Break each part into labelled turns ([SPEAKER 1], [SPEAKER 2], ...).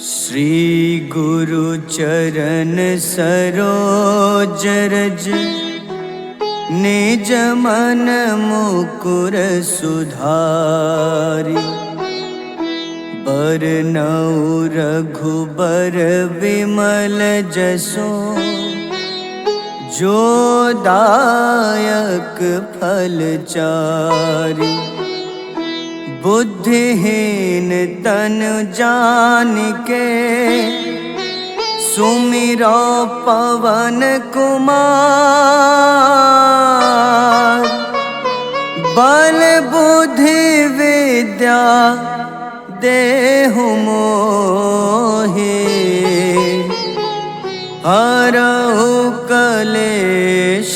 [SPEAKER 1] श्री गुरु चरण सरोज रज निज मन मुकुर सुधारि। बरनउँ रघुबर विमल जसो जो दायक फल चारि। बुद्धिहीन तनु जानिके सुमिरो पवन कुमार। बल बुद्धि विद्या देहु मोहि हरहु कलेश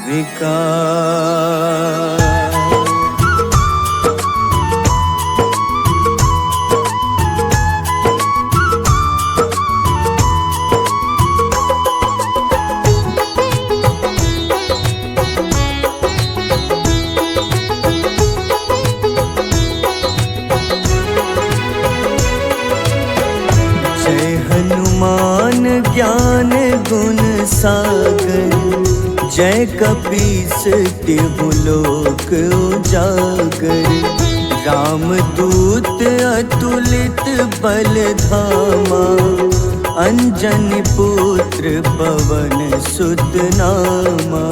[SPEAKER 1] विकार। जय हनुमान ज्ञान गुण सागर। जय कपीस तिहु लोक उजागर। रामदूत अतुलित बल धामा। अंजनी पुत्र पवन सुत नामा।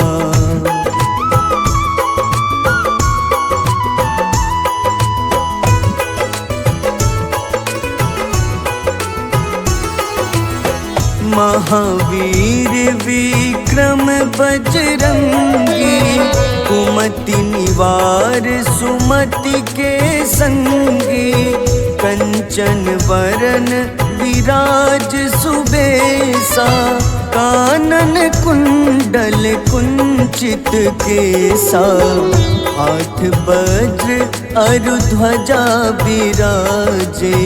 [SPEAKER 1] महावीर विक्रम बजरंगी। कुमति निवार सुमति के संगी। कंचन वरन विराज सुबेसा। कानन कुंडल कुंचित केसा। हाथ वज्र अरु ध्वजा बिराजे।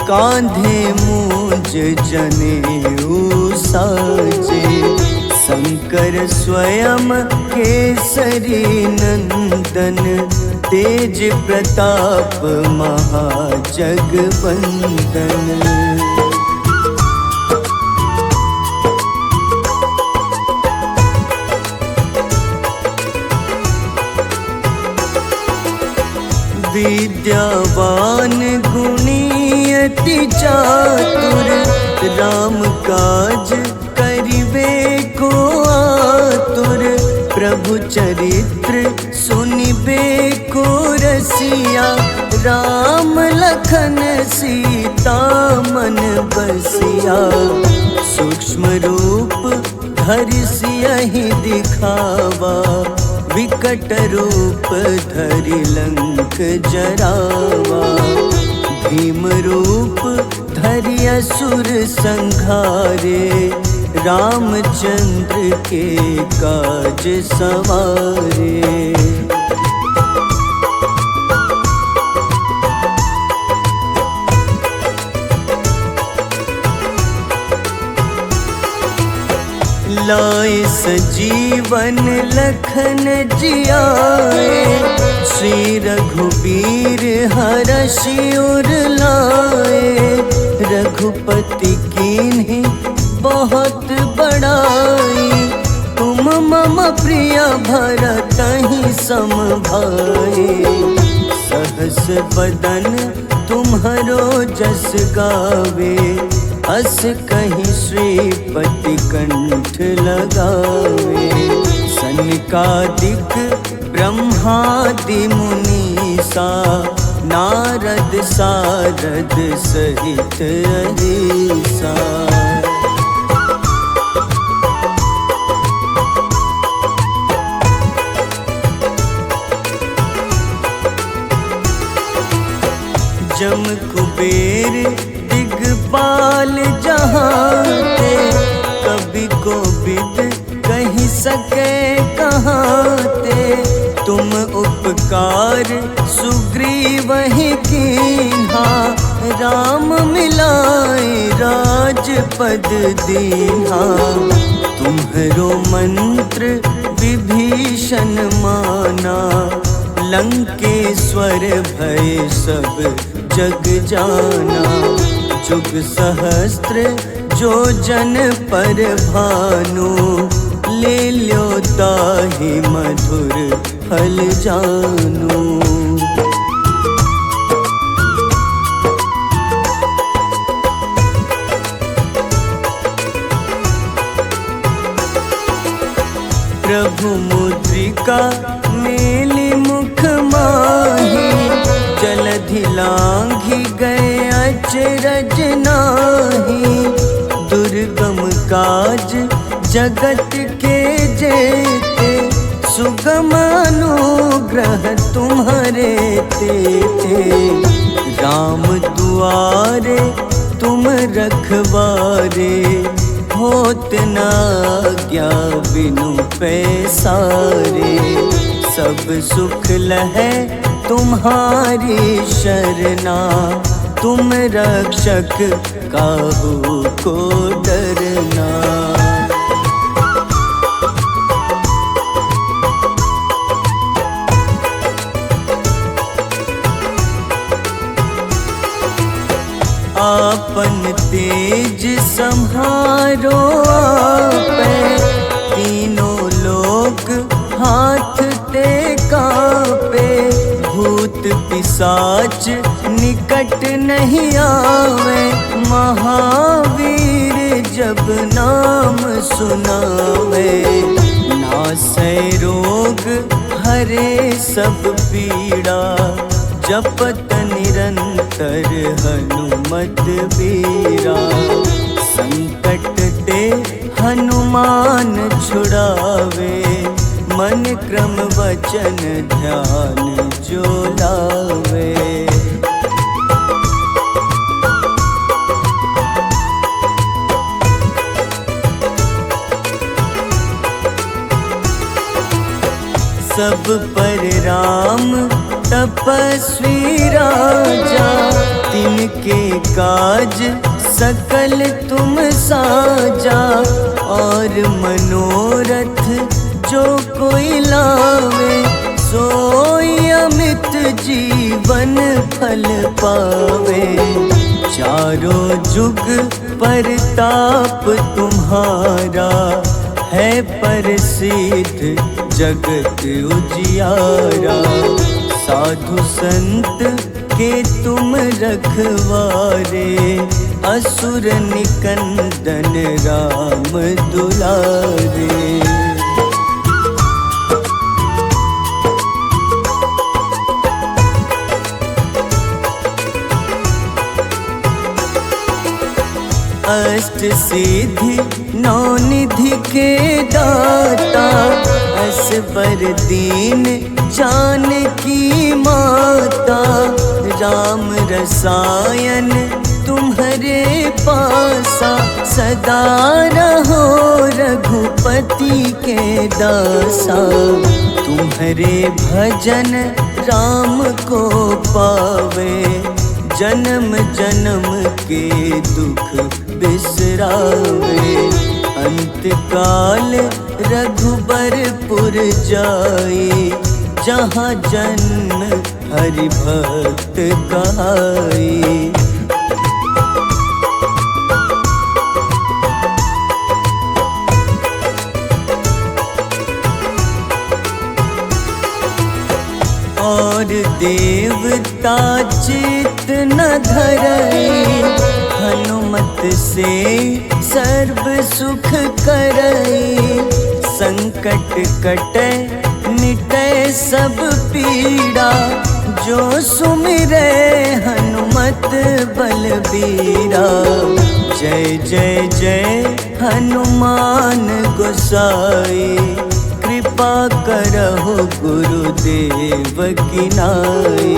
[SPEAKER 1] कांधे मूंज जनेऊ साजे। शंकर स्वयं केसरी नंदन। तेज प्रताप महाजगवंदन। विद्यावान गुणी अति चातुर। राम काज करिबे को आतुर। प्रभु चरित्र सुनिबे को रसिया। राम लखन सीता मन बसिया। सूक्ष्म रूप धरि सियहि दिखावा। विकट रूप धरि लंक जरावा। भीम रूप धरि असुर संहारे। रामचंद्र के काज सवारे। लाए सजीवन लखन जियाए। श्री रघुबीर हरषि उर लाए। रघुपति कीन्ही बहुत बड़ाई। तुम मम प्रिय भरतहि सम भाई। सहस बदन तुम्हरो जस गावे। अस कहीं श्रीपति कंठ लगावे। सनकादिक ब्रह्मादि मुनीसा। नारद सारद सहित अहिसा। जम कुबेर दिगपाल जहाते। कवि कोविद कहि सके कहाते। तुम उपकार सुग्रीवहि कीन्हा। राम मिलाए राजपद दीन्हा। तुम्हरो मंत्र विभीषण माना। लंकेश्वर भय सब जग जाना। जुग सहस्त्र जो जन पर भानु, ले ल्यो ताहि मधुर फल जानू। प्रभु मुद्रिका मेली मुख माही, जलधि लांघि गए अचरज नाही। दुर्गम काज जगत के जेते, सुगम अनुग्रह तुम्हारे तेते। राम दुआरे तुम रखवारे, होत न आज्ञा बिनु पैसारे। सब सुख लहै तुम्हारी शरणा, तुम रक्षक काहू को डरना। आपन तेज सम्हारो आपै, तीनों लोक हाथ ते कांपे। भूत पिशाच निकट नहीं आवे, महावीर जब नाम सुनावे। नासै रोग हरे सब पीड़ा, जपत निरंतर हनुमत बीरा। संकट ते हनुमान छुड़ावे, मन क्रम वचन ध्यान जो लावे। सब पर राम तपस्वी राजा, तिनके काज सकल तुम साजा। और मनोरथ जो कोई लावे, सोई अमित जीवन फल पावे। चारों जुग परताप तुम्हारा, है प्रसिद्ध जगत उजियारा। साधु संत के तुम रखवारे, असुर निकंदन राम दुलारे। अष्ट सिद्धि नौ निधि के दाता, असबर दीन जानकी माता। राम रसायन तुम्हारे पासा, सदा रहो रघुपति के दासा। तुम्हारे भजन राम को पावे, जन्म जन्म के दुख बिसरावे। अंत काल रघुबरपुर जाई, जहाँ जन्म हरि भक्त कहाई। और देवता चित न धरई, हनुमत से सर्व सुख करई। संकट कटै मिटै सब पीड़ा, जो सुमिरै हनुमत बलबीरा। जय जय जय हनुमान गोसाई, कृपा करहु गुरुदेव की नाई।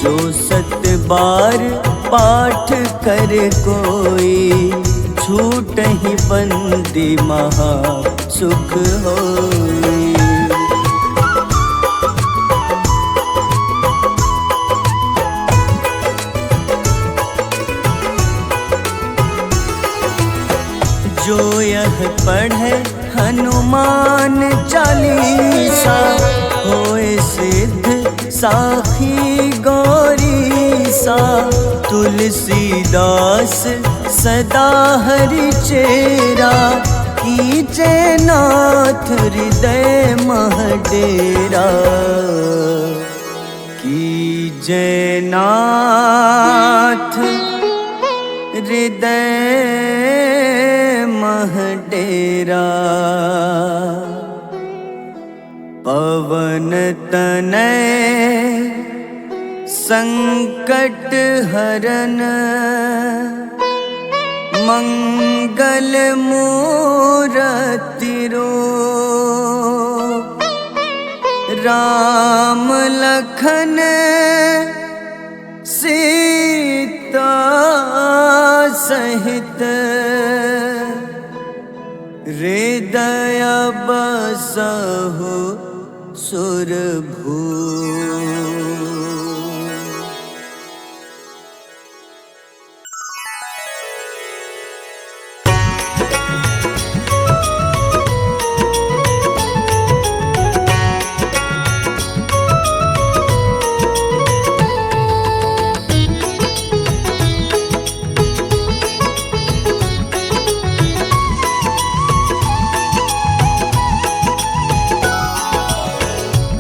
[SPEAKER 1] जो सत बार पाठ कर कोई, छूटहि बंदी महा सुख होई। जो यह पढ़े हनुमान चालीसा, होए सिद्ध साखी गौरीसा। तुलसीदास सदा हरि चेरा, कीजे नाथ हृदय मह डेरा। कीजे नाथ हृदय मह डेरा। पवन तनय संकट हरन, मंगल मूरति रूप। राम लखन सीता सहित, हृदय बसहु सुरभूप।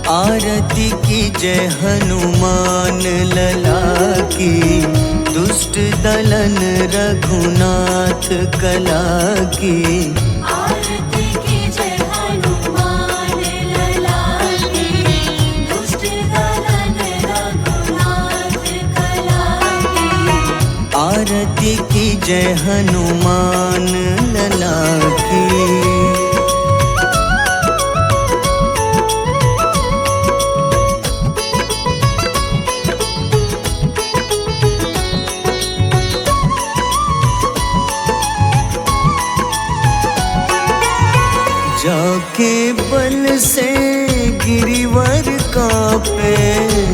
[SPEAKER 1] आरती की जय हनुमान लला की, दुष्ट दलन रघुनाथ कला की।
[SPEAKER 2] आरती की जय हनुमान लला की, दुष्ट दलन रघुनाथ कला की।
[SPEAKER 1] आरती की जय हनुमान लला की। जाके बल से गिरिवर कांपे,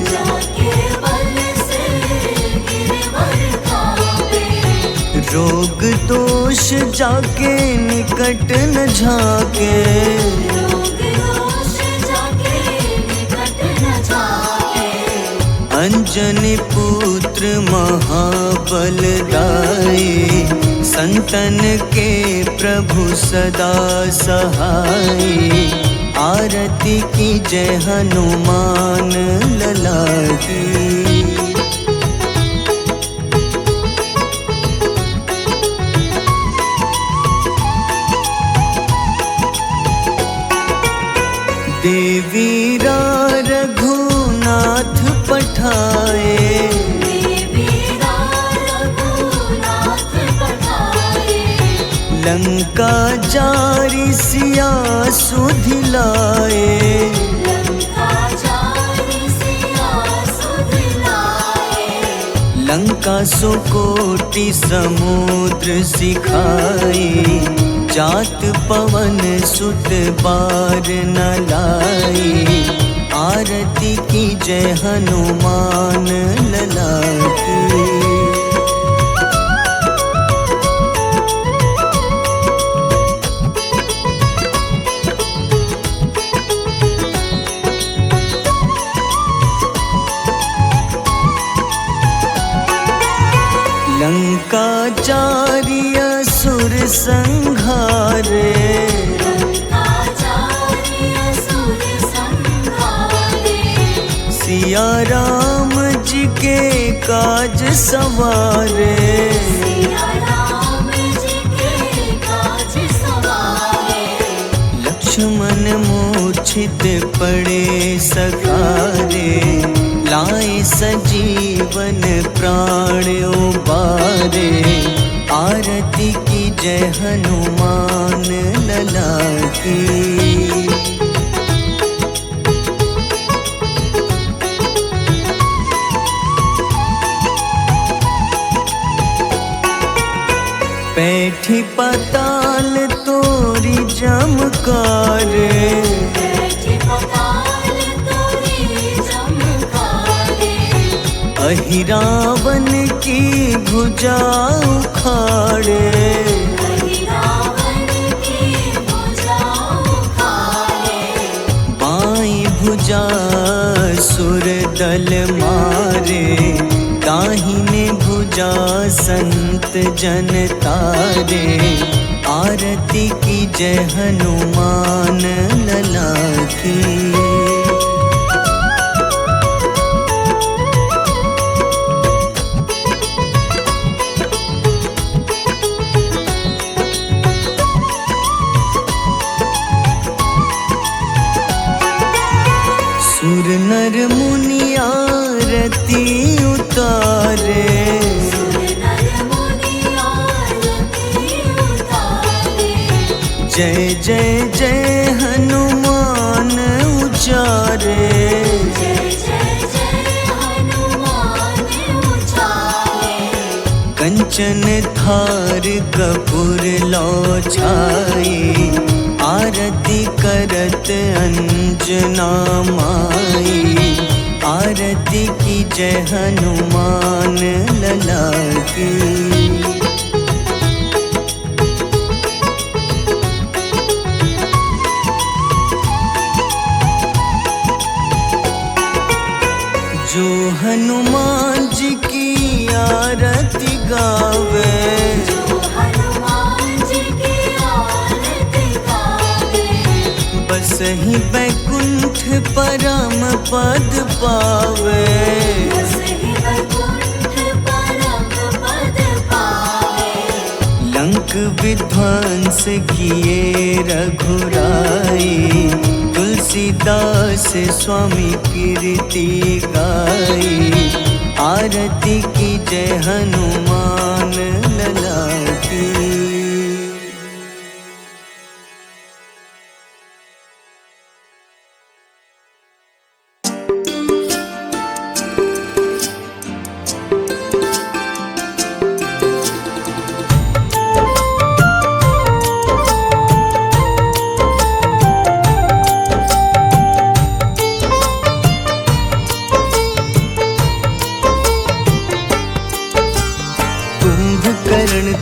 [SPEAKER 2] जाके बल से गिरवर कांपे।
[SPEAKER 1] रोग दोष जाके निकट न झाके।
[SPEAKER 2] रोग दोष जाके निकट न जाके।
[SPEAKER 1] अंजनी पुत्र महाबलदाई, संतन के प्रभु सदा सहाय। आरती की जय हनुमान लला की। देवीरा रघुनाथ पठाए, लंका जारी सिया सुधिलाए। लंका सुकोटि समुद्र सिखाए, जात पवन सुत बार न लाए। आरती की जय हनुमान लला की। लंका जारी असुर संघारे, सिया राम जी के काज सवारे। लक्ष्मण मूर्छित पड़े सकारे, लाए सजीवन प्राण उबारे। आरती की जय हनुमान लला की। बैठी पाताल तोरी जमकारे, अहिरावन की भुजा उखाड़े। बाईं भुजा सुर दल मारे, दाहिने भुजा संत जन तारे, आरती की जय हनुमान लला की। सुर नर मुनि आरती उतारे, जय जय जय हनुमान उचारे। कंचन थार कपूर लो छाई, आरती करत अंजना माई। आरती की जय हनुमान लला की। जो हनुमान जी की आरती गावे, बस ही बैकुंठ परम पद पावे। लंक विध्वंस किए रघुराई, तुलसीदास स्वामी कीर्ति गाई। आरती की जय हनुमान लला की।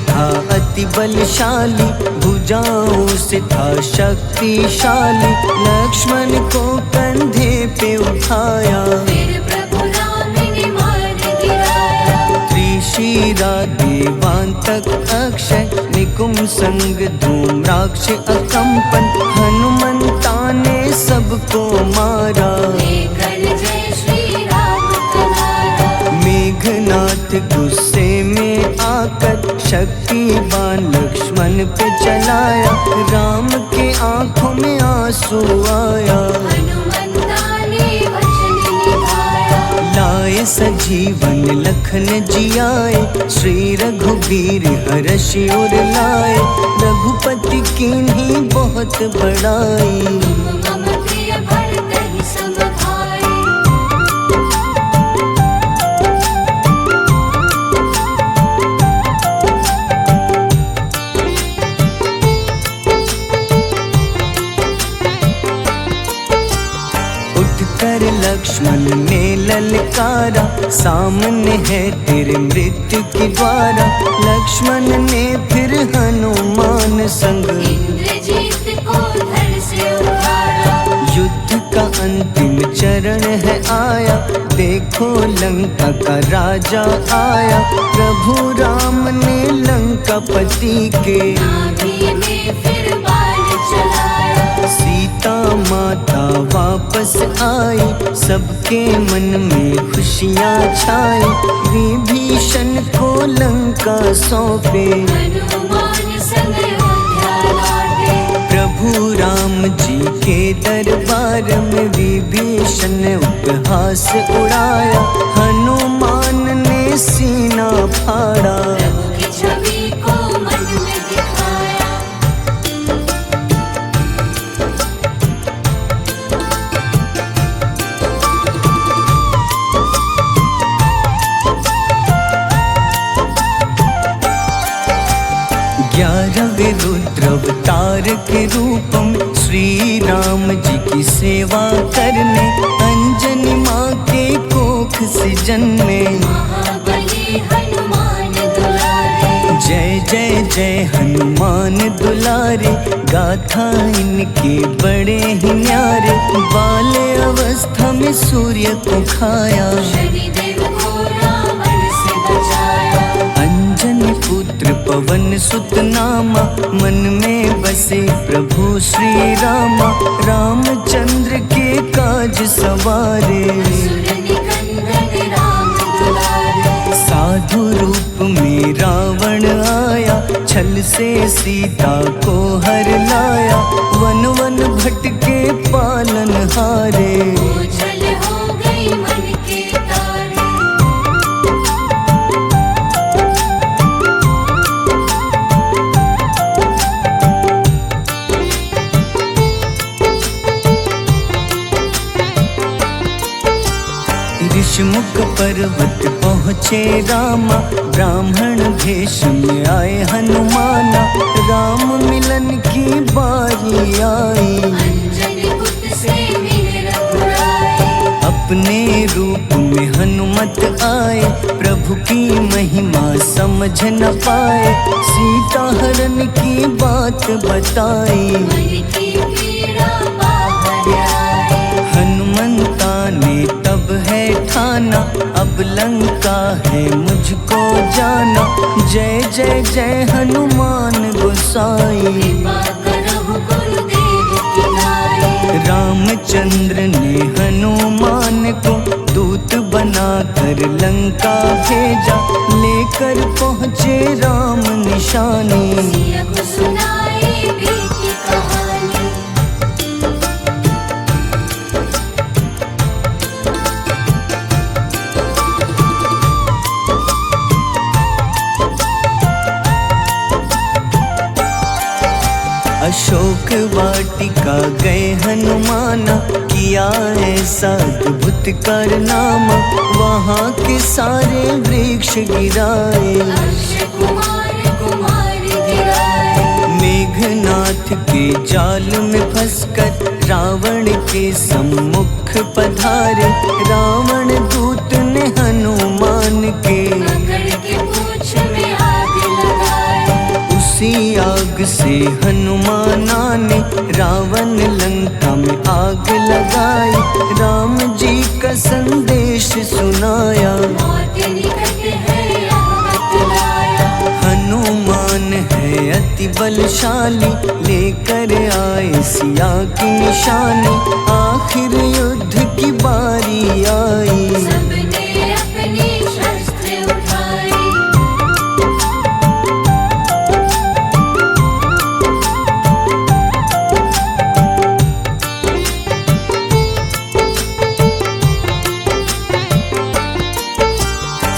[SPEAKER 1] था अति बलशाली, भुजाओं से था शक्तिशाली। लक्ष्मण को कंधे पे उठाया,
[SPEAKER 2] फिर प्रभु राम ने मार गिराया।
[SPEAKER 1] त्रिशिरा देवांतक अक्षय, निकुंभ संग धूम्राक्ष अकंपन। हनुमंता ने सबको मारा,
[SPEAKER 2] लेकर जय श्री राम तुम्हारा।
[SPEAKER 1] मेघनाथ गुस्से में आकर शक्तिवान लक्ष्मण पे चलाया। राम के आंखों में आंसू आया,
[SPEAKER 2] हनुमंता ने वचन निभाया।
[SPEAKER 1] लाए सजीवन लखन जियाए, श्री रघुबीर हर्षि उर लाए। रघुपति कीन्ही बहुत बड़ाई,
[SPEAKER 2] मम प्रिय भरत ही सम भाई।
[SPEAKER 1] कर लक्ष्मण ने ललकारा, सामने है तेरे मृत्यु की द्वारा। लक्ष्मण ने फिर हनुमान संग
[SPEAKER 2] इंद्रजीत को धड़ से उतारा।
[SPEAKER 1] युद्ध का अंतिम चरण है आया, देखो लंका का राजा आया। प्रभु राम ने लंकापति के
[SPEAKER 2] नाभि में फिर बाण चलाया।
[SPEAKER 1] सीता माता वापस आई, सबके मन में खुशियाँ छाई। विभीषण को लंका सौंपे,
[SPEAKER 2] हनुमान संग अयोध्या लौटे।
[SPEAKER 1] प्रभु राम जी के दरबार में विभीषण ने उपहास उड़ाया। हनुमान ने सीना फाड़ा,
[SPEAKER 2] प्रभु की छवि को मन में दिखाया।
[SPEAKER 1] ग्यारहवें रुद्र अवतार के रूपम, श्री राम जी की सेवा करने। अंजनी माँ के कोख से जन्मे,
[SPEAKER 2] महाबली हनुमान दुलारे।
[SPEAKER 1] जय जय जय हनुमान दुलारे। गाथा इनके बड़े ही न्यारे, बाल्य अवस्था में सूर्य को खाया।
[SPEAKER 2] शनिदेव को रावण
[SPEAKER 1] पवन सुत नामा, मन में बसे प्रभु श्री रामा। रामचंद्र के काज सवारे,
[SPEAKER 2] असुर निकंदन राम दुलारे।
[SPEAKER 1] साधु रूप में रावण आया, छल से सीता को हर लाया। वन वन भटके पालन हारे,
[SPEAKER 2] ओझल हो गई मन के तारे।
[SPEAKER 1] ऋषिमुख पर्वत पहुँचे रामा, ब्राह्मण भेष में आए हनुमाना। राम मिलन की बारी आई,
[SPEAKER 2] अंजनी पुत्र से मिले रघुराई।
[SPEAKER 1] अपने रूप में हनुमत आए, प्रभु की महिमा समझ न पाए। सीता हरण की बात बताई,
[SPEAKER 2] मन की पीड़ा बाहर आई।
[SPEAKER 1] हनुमंता ने तब है ठाना, अब लंका है मुझको जाना। जय जय जय हनुमान गोसाई,
[SPEAKER 2] कृपा करहु गुरुदेव की नाई।
[SPEAKER 1] रामचंद्र ने हनुमान को दूत बनाकर लंका भेजा। लेकर पहुँचे राम निशानी,
[SPEAKER 2] सिया को सुनाई बीती कहानी।
[SPEAKER 1] अशोक वाटिका गए हनुमाना, किया ऐसा अद्भुत कारनामा। वहाँ के सारे वृक्ष गिराए,
[SPEAKER 2] अक्षय कुमार कुमार गिराए।
[SPEAKER 1] मेघनाथ के जाल में फंसकर रावण के सम्मुख पधारे। रावण दूत ने हनुमान के
[SPEAKER 2] पकड़ के पूंछ में आग लगाए।
[SPEAKER 1] उसी आग से हनुमाना ने रावण लंका में आग लगाई। राम जी का संदेश सुनाया,
[SPEAKER 2] मौत निकट है यह बतलाया।
[SPEAKER 1] हनुमान है अति बलशाली, लेकर आए सिया की निशानी। आखिर युद्ध की बारी आई,
[SPEAKER 2] सबने अपनी शस्त्र उठाई।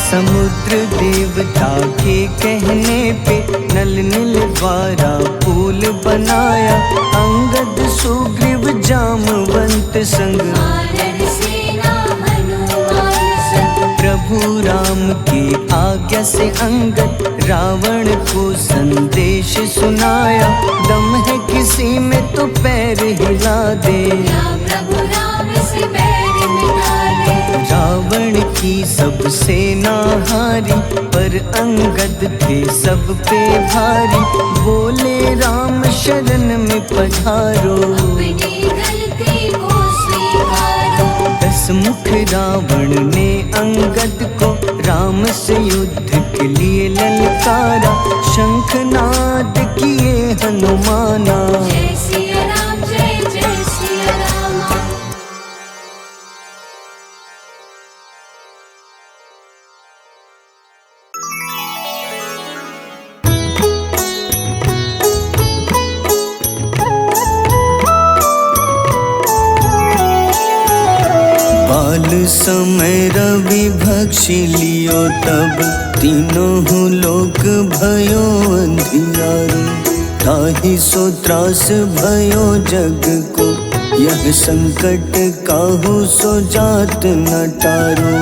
[SPEAKER 1] समुद्र देवता के कहने पे नल नील द्वारा पुल बनाया। अंगद सुग्रीव जामवंत संग,
[SPEAKER 2] वानर सेना हनुमान संग।
[SPEAKER 1] प्रभु राम की आज्ञा से अंगद रावण को संदेश सुनाया। दम है किसी में तो पैर हिला दे,
[SPEAKER 2] या प्रभु राम से बैर मिटा दे।
[SPEAKER 1] रावण की सब सेना हारी, पर अंगद थे सब पे भारी। बोले राम शरण में पधारो,
[SPEAKER 2] अपनी गलती को स्वीकारो।
[SPEAKER 1] दस मुख रावण ने अंगद को राम से युद्ध के लिए ललकारा। शंखनाद किए हनुमाना,
[SPEAKER 2] जय सिया राम जय जय सिया राम।
[SPEAKER 1] बाल समय रवि भक्षी लियो, तब तीनों लोक भयो अंधियारो। ताहि सो त्रास भयो जग को, यह संकट काहू सो जात न टारो।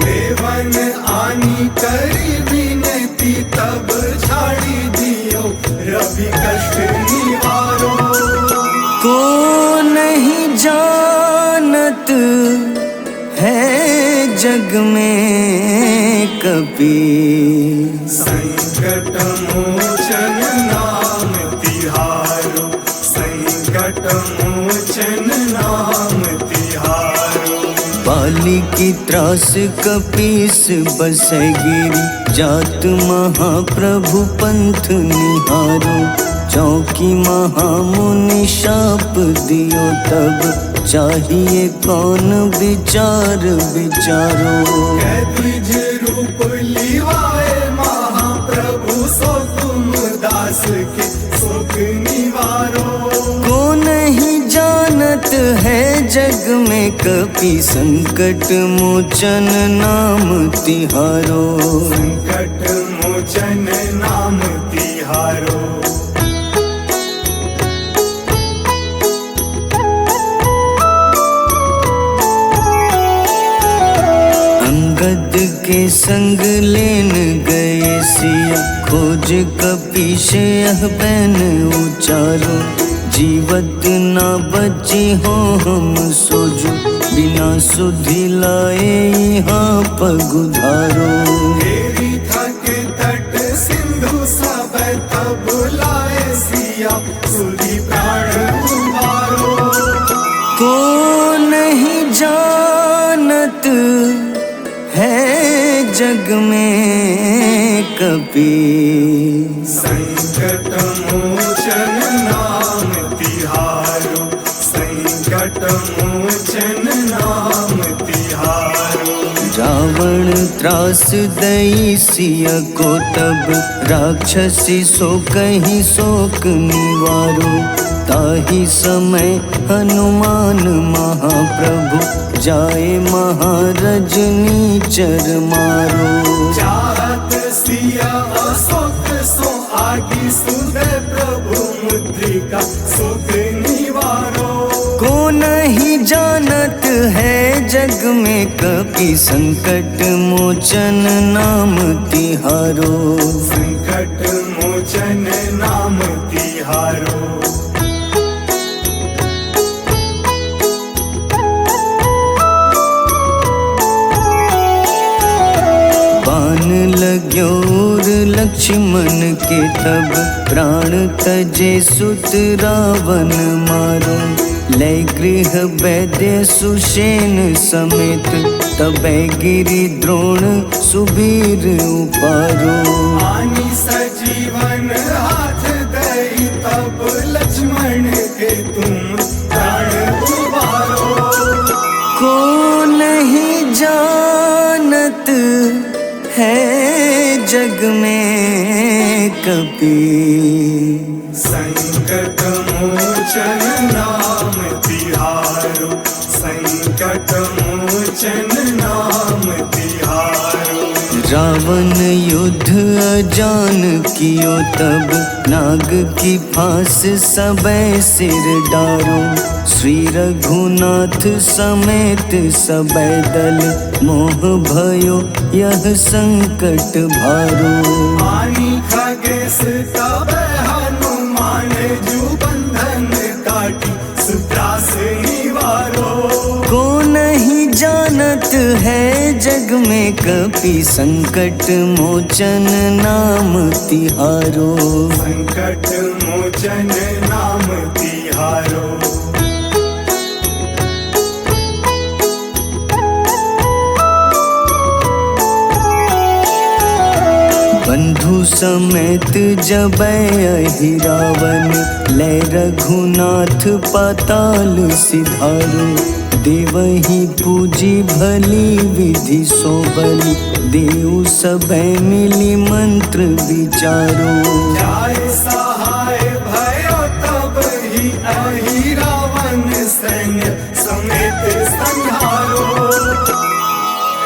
[SPEAKER 3] देवन आनी करी विनती, तब छाड़ी दियो रवि कष्ट निवारो।
[SPEAKER 1] को नहीं जानत है जग में कपि,
[SPEAKER 3] संकट मोचन नाम तिहारो। संकट मोचन नाम तिहारो।
[SPEAKER 1] पाली नारी की त्रास कपीस बसगिरी, जात महाप्रभु पंथ निहारो, चौकी महामुनि शाप दियो तब, चाहिए कौन विचार विचारो।
[SPEAKER 3] द्विज रूप लिवाए महाप्रभु, सो तुम दास के सुख निवारो।
[SPEAKER 1] को नहीं जानत है जग में कपि, संकट मोचन नाम तिहारो।
[SPEAKER 3] संकट मोचन नाम तिहारो।
[SPEAKER 1] अंगद के संग लेन गए सिया, खोज कपीश यह बैन उचारो। जीवत ना बची हो हम सोजो, बिना सुधि लाए यहाँ पगुधारो।
[SPEAKER 3] तेरी थके तट सिंधु सब तब लाए सिया, सुधि प्राण उबारो।
[SPEAKER 1] को नहीं जानत है जग में कपि,
[SPEAKER 3] संकट मोचन नाम तिहारो। संकट मोचन नाम तिहारो।
[SPEAKER 1] रावण त्रास दई सिया को तब, राक्षसी सो कहीं शोक निवारो। ताहि समय हनुमान महाप्रभु, जाए महारजनी चर मारो।
[SPEAKER 3] चाहत सिया अशोक सो आगी, सुदय प्रभु मुद्रिका सुख निवारो।
[SPEAKER 1] को नहीं जानत है जग में कपि, संकट मोचन नाम तिहारो।
[SPEAKER 3] संकट मोचन नाम तिहारो।
[SPEAKER 1] बाण लग्योर लक्ष्मण के तब, प्राण तजे सुत रावण मारो। लय गृह वैद्य सुषेण समेत, तबै गिरि द्रोण सुबीर उपारो।
[SPEAKER 3] आनी सजीवन हाथ दई तब, लक्ष्मण के तुम प्राण उबारो।
[SPEAKER 1] को नहीं जानत है जग में कपि,
[SPEAKER 3] संकट मोचन नाम तिहारो। संकट मोचन नाम तिहारो।
[SPEAKER 1] रावण युद्ध अजान कियो तब, नाग की फांस सबै सिर डारो। श्री रघुनाथ समेत सबै दल, मोह भयो यह संकट भारो।
[SPEAKER 3] आनी खगेश तब हनुमान, जू बंधन काटी सुत्रास निवारो।
[SPEAKER 1] को नहीं जानत है जग में कपि, संकट मोचन नाम तिहारो।
[SPEAKER 3] संकट मोचन नाम तिहारो।
[SPEAKER 1] बंधु समेत जबै अहि रावण, लय रघुनाथ पाताल सिधारो। देवहि पूजी भली विधि सो बलि, देव सबै मिली मंत्र विचारो।
[SPEAKER 3] जाय सहाय भयो तब ही अहि रावण, सैन्य समेत संहारो।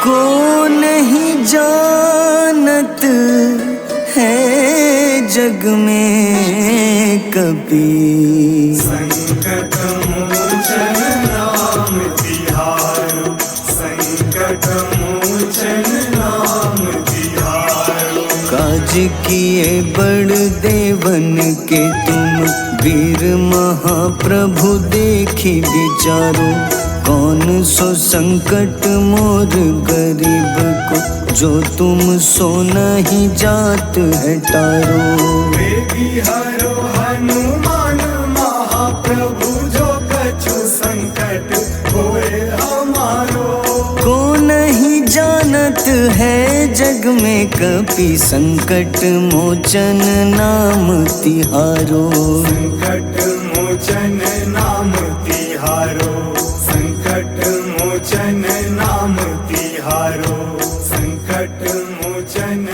[SPEAKER 1] को नहीं जानत है जग में कपि,
[SPEAKER 3] संकट मोचन नाम तिहारो। संकट मोचन नाम तिहारो।
[SPEAKER 1] काज किए बड़ देवन के तुम, वीर महाप्रभु देखी विचारो। कौन सो संकट मोर गरीब को, जो तुम सो नहीं जात है टारो।
[SPEAKER 3] वेगी हरो हनुमान महाप्रभु, जो कछु संकट होए हमारो।
[SPEAKER 1] को चलत है जग में कपि संकट मोचन नाम तिहारो।
[SPEAKER 3] संकट मोचन नाम तिहारो, संकट मोचन नाम तिहारो, संकट मोचन